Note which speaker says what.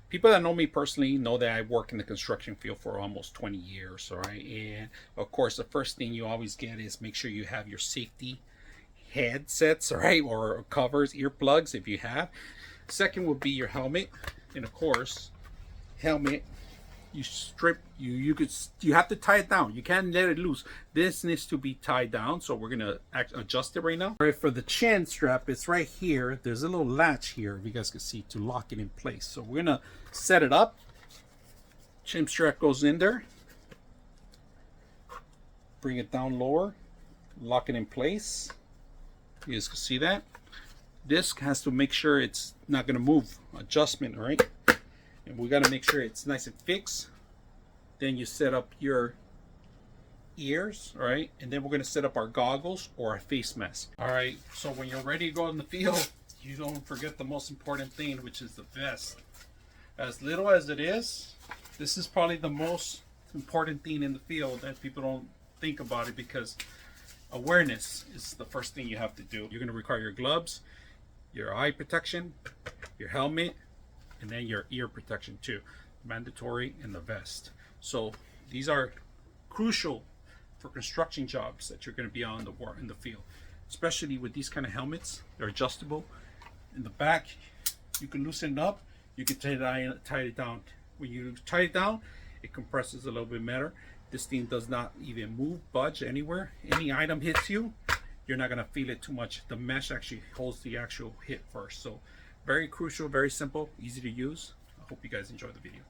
Speaker 1: People that know me personally know that I work in the construction field for almost 20 years, all right? And of course, the first thing you always get is make sure you have your safety headsets, all right, or covers, earplugs if you have. Second would be your helmet, and of course, helmet. You strip you have to tie it down. You can't let it loose. This needs to be tied down, so we're gonna adjust it right now. All right, for the chin strap, it's right here. There's a little latch here, if you guys can see, to lock it in place. So we're gonna set it up. Chin strap goes in there. Bring it down lower. Lock it in place. You guys can see that. This has to make sure it's not gonna move. Adjustment, all right? And we got to make sure it's nice and fixed. Then you set up your ears, all right? And then we're going to set up our goggles or a face mask. All right, so when you're ready to go in the field, you don't forget the most important thing, which is the vest. As little as it is, this is probably the most important thing in the field that people don't think about it, because awareness is the first thing you have to do. You're going to require your gloves, your eye protection, your helmet, and then your ear protection too, mandatory, in the vest. So these are crucial for construction jobs that you're going to be on in the field, especially with these kind of helmets. They're adjustable. In the back, you can loosen it up. You can tie it down. When you tie it down, it compresses a little bit better. This thing does not even move, budge anywhere. Any item hits you, you're not going to feel it too much. The mesh actually holds the actual hit first. So very crucial, very simple, easy to use. I hope you guys enjoy the video.